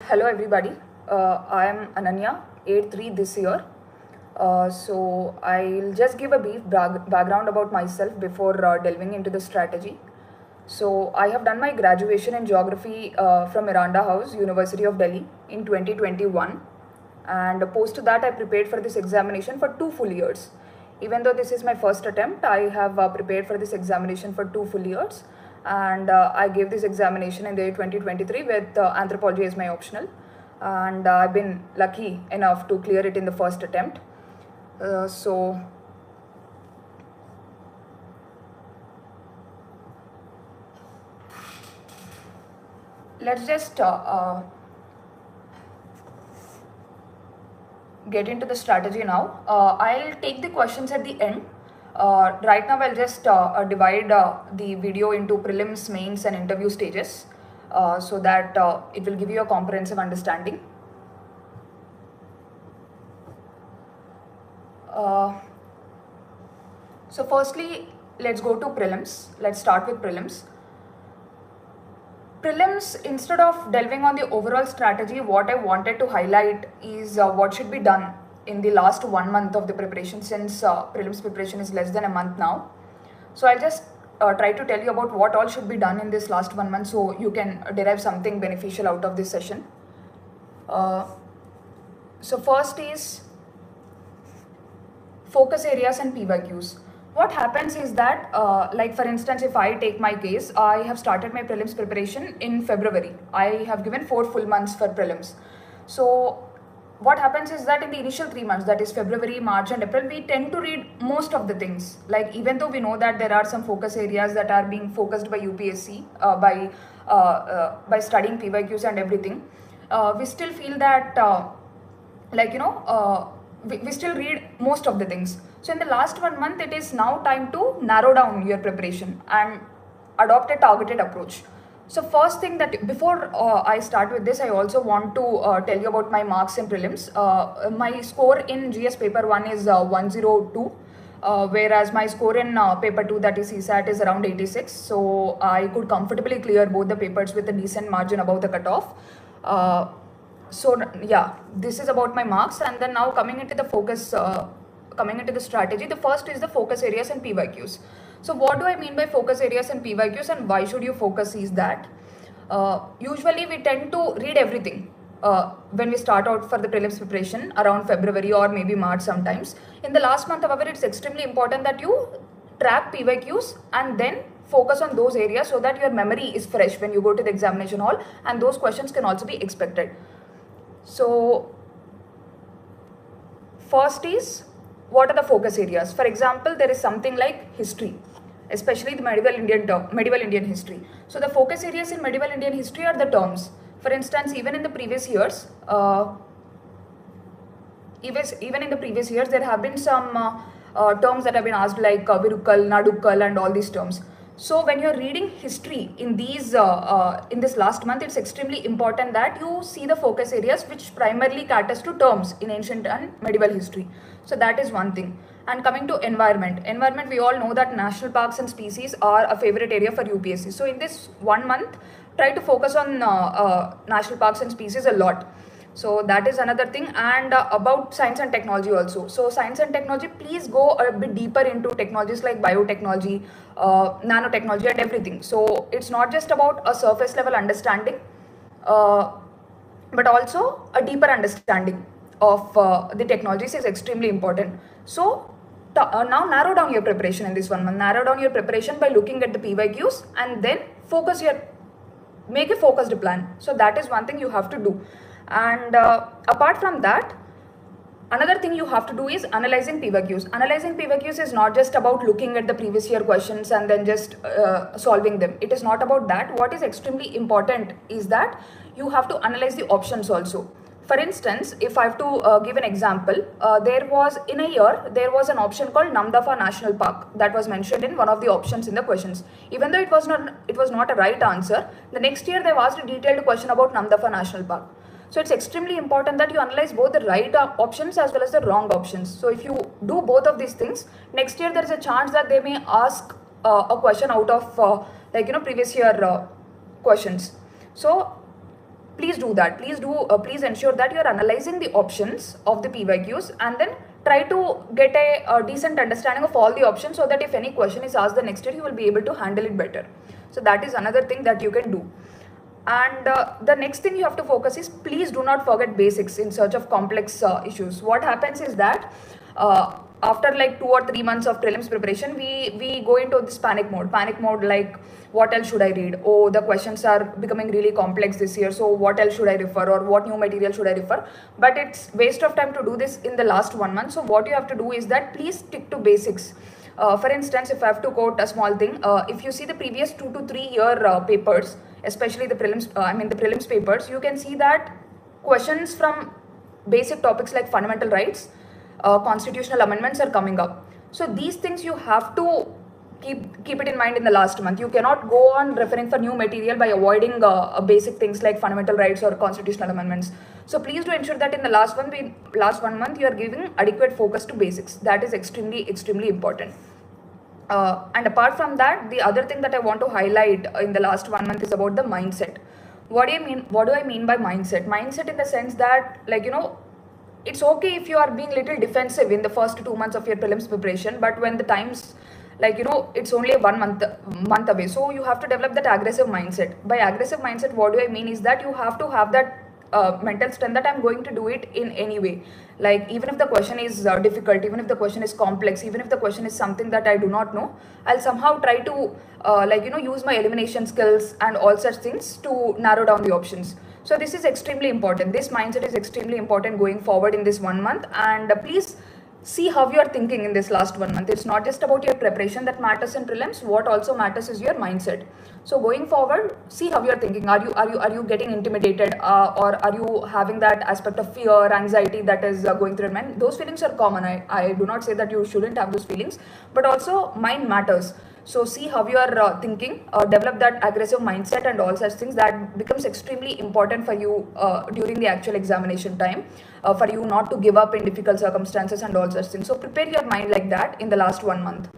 Hello everybody, I am Ananya, 8-3 this year. So I'll just give a brief background about myself before delving into the strategy. So I have done my graduation in geography from Miranda House, University of Delhi in 2021, and post that I prepared for this examination for 2 full years. Even though this is my first attempt, I have prepared for this examination for 2 full years, and I gave this examination in the year 2023 with anthropology as my optional, and I've been lucky enough to clear it in the first attempt. So let's just get into the strategy now. I'll take the questions at the end. Right now I'll just divide the video into prelims, mains and interview stages so that it will give you a comprehensive understanding. So firstly, let's go to prelims. Let's start with prelims. Prelims, instead of delving on the overall strategy, what I wanted to highlight is what should be done in the last 1 month of the preparation, since prelims preparation is less than a month now. So I'll just try to tell you about what all should be done in this last 1 month so you can derive something beneficial out of this session. So first is focus areas and PYQs. What happens is that, like for instance, if I take my case, I have started my prelims preparation in February. I have given 4 full months for prelims. So what happens is that in the initial 3 months, that is February, March and April, we tend to read most of the things. Like even though we know that there are some focus areas that are being focused by UPSC by studying PYQs and everything, we still feel that we still read most of the things. So in the last 1 month, it is now time to narrow down your preparation and adopt a targeted approach. So first thing, that before I start with this, I also want to tell you about my marks in prelims. My score in GS paper 1 is 102, whereas my score in paper 2, that is CSAT, is around 86. So I could comfortably clear both the papers with a decent margin above the cutoff. So yeah, this is about my marks. And then now coming into the focus, coming into the strategy, the first is the focus areas and PYQs. So what do I mean by focus areas and PYQs, and why should you focus is that usually we tend to read everything when we start out for the prelims preparation around February or maybe March sometimes. In the last month, however, it's extremely important that you track PYQs and then focus on those areas so that your memory is fresh when you go to the examination hall, and those questions can also be expected. So first is, what are the focus areas? For example, there is something like history, especially the medieval Indian history. So the focus areas in medieval Indian history are the terms. For instance, even in the previous years, there have been some terms that have been asked, like Virukkal, Nadukkal and all these terms. So when you're reading history in these in this last month, it's extremely important that you see the focus areas which primarily caters to terms in ancient and medieval history. So that is one thing. And coming to environment, we all know that national parks and species are a favorite area for UPSC. So in this 1 month, try to focus on national parks and species a lot. So that is another thing. And about science and technology also. So science and technology, please go a bit deeper into technologies like biotechnology, nanotechnology and everything. So it's not just about a surface level understanding, but also a deeper understanding of the technologies is extremely important. So now narrow down your preparation in this 1 month. Narrow down your preparation by looking at the PYQs and then make a focused plan. So that is one thing you have to do. And apart from that, another thing you have to do is analyzing PYQs. Analyzing PYQs is not just about looking at the previous year questions and then just solving them. It is not about that. What is extremely important is that you have to analyze the options also. For instance, if I have to give an example, there was an option called Namdapha National Park that was mentioned in one of the options in the questions. Even though it was not a right answer, the next year they've asked a detailed question about Namdapha National Park. So it's extremely important that you analyze both the right options as well as the wrong options. So if you do both of these things, next year there is a chance that they may ask a question out of previous year questions. So please do that. Please ensure that you are analyzing the options of the PYQs, and then try to get a decent understanding of all the options, so that if any question is asked the next year, you will be able to handle it better. So that is another thing that you can do. And the next thing you have to focus is, please do not forget basics in search of complex issues. What happens is that after like 2 or 3 months of prelims preparation, we go into this panic mode, like what else should I read? Oh, the questions are becoming really complex this year, so what else should I refer, or what new material should I refer? But it's waste of time to do this in the last 1 month. So what you have to do is that please stick to basics. For instance, if I have to quote a small thing, if you see the previous 2 to 3 year papers, especially the prelims papers, you can see that questions from basic topics like fundamental rights, constitutional amendments are coming up. So these things you have to keep it in mind in the last month. You cannot go on referring for new material by avoiding basic things like fundamental rights or constitutional amendments. So please do ensure that in the last 1 month you are giving adequate focus to basics. That is extremely important. And apart from that, the other thing that I want to highlight in the last 1 month is about the mindset. What do I mean by mindset? Mindset in the sense that, like, it's okay if you are being little defensive in the first 2 months of your prelims preparation, but when the times, like, it's only 1 month away, so you have to develop that aggressive mindset. By aggressive mindset, what do I mean is that you have to have that mental strength that I'm going to do it in any way. Like, even if the question is difficult, even if the question is complex, even if the question is something that I do not know, I'll somehow try to use my elimination skills and all such things to narrow down the options. So this is extremely important. This mindset is extremely important going forward in this 1 month. And please see how you are thinking in this last 1 month. It's not just about your preparation that matters in prelims. What also matters is your mindset. So going forward, see how you are thinking. Are you getting intimidated, or are you having that aspect of fear, anxiety that is going through your mind? Those feelings are common. I do not say that you shouldn't have those feelings, but also mind matters. So see how you are thinking, develop that aggressive mindset and all such things. That becomes extremely important for you during the actual examination time, for you not to give up in difficult circumstances and all such things. So prepare your mind like that in the last 1 month.